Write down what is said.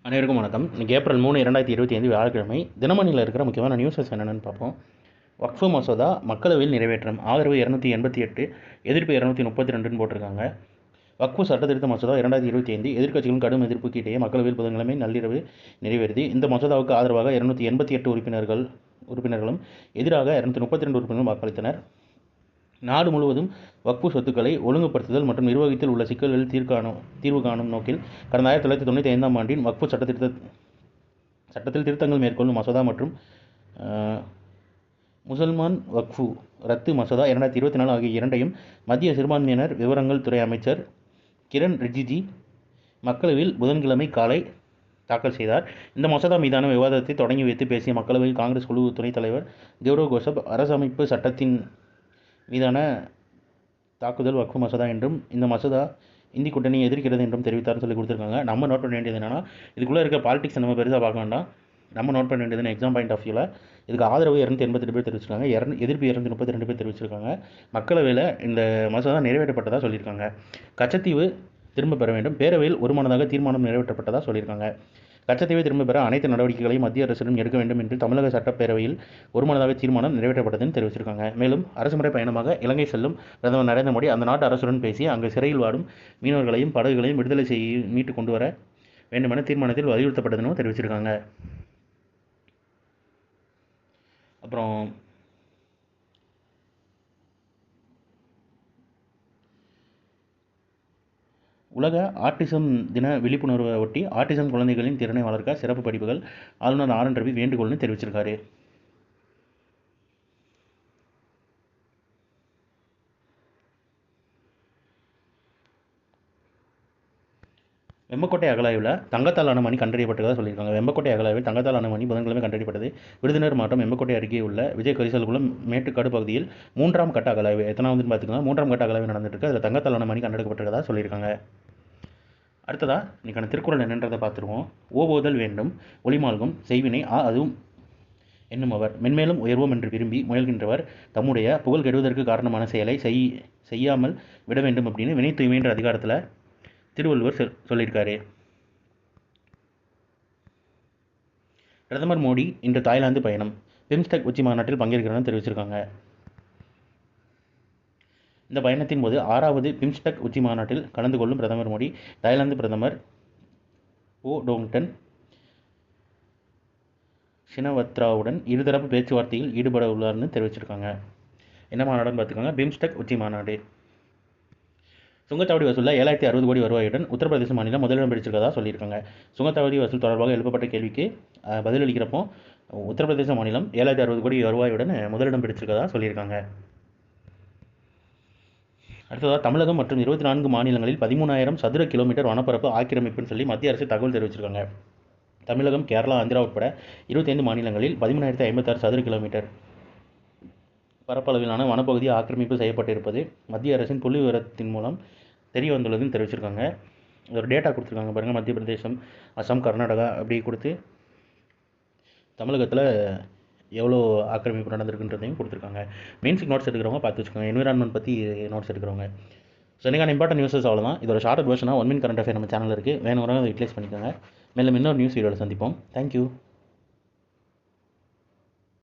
அனைவருக்கும் வணக்கம். இன்றைக்கி ஏப்ரல் 3, 2025 வியாழக்கிழமை. தினமணியில் இருக்கிற முக்கியமான நியூஸஸ் என்னென்னு பார்ப்போம். வக்ஃபு மசோதா மக்களவையில் நிறைவேற்றம். ஆதரவு 288, எதிர்ப்பு 232ன்னு போட்டிருக்காங்க. வக்ஃபு சட்டத்திருத்த மசோதா 2025 எதிர்க்கட்சிகளும் கடும் எதிர்ப்புக்கு இடையே மக்களவையில் புதன்கிழமை நள்ளிரவு நிறைவேறுது. இந்த மசோதாவுக்கு ஆதரவாக 288 உறுப்பினர்களும் எதிராக 232 உறுப்பினர்களும் வாக்களித்தனர். நாடு முழுவதும் வக்ஃபு சொத்துக்களை ஒழுங்குபடுத்துதல் மற்றும் நிர்வகித்தில் உள்ள சிக்கல்களில் தீர்வு காணும் நோக்கில் கடந்த 1995 ஆண்டின் வக்ஃபு சட்டத்தில் திருத்தங்கள் மேற்கொள்ளும் மசோதா மற்றும் முசல்மான் வக்ஃபு ரத்து மசோதா 2024 ஆகிய இரண்டையும் மத்திய சிறுபான்மையினர் விவரங்கள் துறை அமைச்சர் கிரண் ரிஜிஜு மக்களவையில் புதன்கிழமை காலை தாக்கல் செய்தார். இந்த மசோதா மீதான விவாதத்தை தொடங்கி வைத்து பேசிய மக்களவையில் காங்கிரஸ் குழு துணைத் தலைவர் கௌரவ் கோஷப், அரசமைப்பு சட்டத்தின் மீதான தாக்குதல் வக்ஃபு மசோதா என்றும் இந்த மசோதா இந்தி கூட்டணியை எதிர்க்கிறது என்றும் தெரிவித்தார்னு சொல்லி கொடுத்துருக்காங்க. நம்ம நோட் பண்ண வேண்டியது என்னன்னா, இதுக்குள்ளே இருக்க பாலிடிக்ஸ் நம்ம பெருசாக பார்க்க வேண்டாம். நம்ம நோட் பண்ண வேண்டியதுன்னு எக்ஸாம் பாயிண்ட் ஆஃப் வியூவில் இதுக்கு ஆதரவு 288 பேர் தெரிவிச்சிருக்காங்க, எதிர்ப்பு 232 பேர் தெரிவிச்சிருக்காங்க. மக்களவையில் இந்த மசோதா நிறைவேற்றப்பட்டதாக சொல்லியிருக்காங்க. கச்சத்தீவு திரும்ப பெற வேண்டும், பேரவையில் ஒருமனதாக தீர்மானம் நிறைவேற்றப்பட்டதாக சொல்லியிருக்காங்க. கச்சத்தீவை திரும்ப பெற அனைத்து நடவடிக்கைகளையும் மத்திய அரசிடம் எடுக்க வேண்டும் என்று தமிழக சட்டப்பேரவையில் ஒருமனதாக தீர்மானம் நிறைவேற்றப்பட்டதுன்னு தெரிவிச்சிருக்காங்க. மேலும் அரசுமுறை பயணமாக இலங்கை செல்லும் பிரதமர் நரேந்திர மோடி அந்த நாட்டு அரசுடன் பேசி அங்கு சிறையில் வாடும் மீனவர்களையும் படகுகளையும் விடுதலை செய்ய மீட்டு கொண்டு வர வேண்டுமென தீர்மானத்தில் வலியுறுத்தப்பட்டதுன்னு தெரிவிச்சிருக்காங்க. அப்புறம் உலக ஆட்டிசம் தின விழிப்புணர்வை ஒட்டி ஆட்டிசம் குழந்தைகளின் திறனை வளர்க்க சிறப்பு படிப்புகள் ஆளுநர் ஆர்.என். ரவி வேண்டுகோள்னு தெரிவிச்சிருக்காரு. வெம்பக்கோட்டை அகழாய்வில் தங்கத்தாலான மணி கண்டறியப்பட்டதாக சொல்லியிருக்காங்க. வெம்பக்கோட்டை அகழாய்வில் தங்கத்தாலான மணி புதன்கிழமை கண்டறியப்பட்டது. விருதுநகர் மாவட்டம் வெம்பக்கோட்டை அருகே உள்ள விஜய் கரிசல்குளம் மேட்டுக்காடு பகுதியில் 3ஆம் கட்ட அகழாய்வு, எத்தனாவதுன்னு பார்த்துக்கோங்க, 3ஆம் கட்ட அகழாய்வு நடந்துட்டு அதில் தங்கத்தாலான மணி கண்டெடுக்கப்பட்டிருக்கதாக சொல்லியிருக்காங்க. அடுத்ததா இன்றைக்கான திருக்குறள் என்னன்றதை பார்த்துருவோம். ஓவோதல் வேண்டும், ஒளிமால்கும் செய்வினை அதுவும் என்னும் அவர் மென்மேலும் உயர்வோம் என்று விரும்பி முயல்கின்றவர் தம்முடைய புகழ் கெடுவதற்கு காரணமான செயலை செய்யாமல் விட வேண்டும் அப்படின்னு வினை தூய்மைன்ற அதிகாரத்தில் திருவள்ளுவர் சொல்லியிருக்காரு. பிரதமர் மோடி இன்று தாய்லாந்து பயணம், பிம்ஸ்டெக் உச்சி மாநாட்டில் பங்கேற்கிறார்னு தெரிவிச்சிருக்காங்க. இந்த பயணத்தின் போது 6வது பிம்ஸ்டெக் உச்சி மாநாட்டில் கலந்து கொள்ளும் பிரதமர் மோடி தாய்லாந்து பிரதமர் டோங்டன் ஷினவத்ராவுடன் இருதரப்பு பேச்சுவார்த்தையில் ஈடுபட உள்ளார்னு தெரிவிச்சிருக்காங்க. என்ன மாநாடுன்னு பார்த்துக்கோங்க, பிம்ஸ்டெக் உச்சி மாநாடு. சுங்கச்சாவடி வசூலில் 7060 கோடி வருவாயுடன் உத்தரப்பிரதேச மாநிலம் முதலிடம் பிடிச்சிருக்கதா சொல்லியிருக்காங்க. சுங்கச்சாவடி வசூல் தொடர்பாக எழுப்பப்பட்ட கேள்விக்கு பதிலளிக்கிறப்போ உத்தரப்பிரதேச மாநிலம் 7060 கோடி வருவாயுடன் முதலிடம் பிடிச்சிருக்கதா சொல்லியிருக்காங்க. அடுத்ததாக தமிழகம் மற்றும் 24 மாநிலங்களில் 13,000 சதுர கிலோமீட்டர் வனப்பரப்பு ஆக்கிரமிப்புன்னு சொல்லி மத்திய அரசு தகவல் தெரிவிச்சிருக்காங்க. தமிழகம், கேரளா, ஆந்திரா உட்பட 25 மாநிலங்களில் 13,056 சதுர கிலோமீட்டர் பரப்பளவிலான வனப்பகுதி ஆக்கிரமிப்பு செய்யப்பட்டிருப்பது மத்திய அரசின் புள்ளி விவரத்தின் மூலம் தெரிய வந்துள்ளதுன்னு தெரிவிச்சிருக்காங்க. ஒரு டேட்டா கொடுத்துருக்காங்க பாருங்கள். மத்திய பிரதேசம், அசாம், கர்நாடகா அப்படி கொடுத்து தமிழகத்தில் எவ்வளோ ஆக்கிரமிப்பு நடந்திருக்குன்றதையும் கொடுத்துருக்காங்க. மெயின்ஸுக்கு நோட்ஸ் எடுக்கிறவங்க பார்த்து வச்சுக்கோங்க, என்விரான்மெண்ட் பற்றி நோட்ஸ் எடுக்கிறவங்க. ஸோ இன்றைக்கான இம்பார்ட்டன்ட் நியூஸஸ் அவ்வளோதான். இதோட ஷார்ட் வெர்ஷனாக 1 மினிட் கரண்ட் அஃபேர் நம்ம சேனல் இருக்குது, வேணுங்கிறவங்க யூட்டிலைஸ் பண்ணிக்கோங்க. மேலும் இன்னொரு நியூஸ் வீடியோவில் சந்திப்போம். தேங்க்யூ.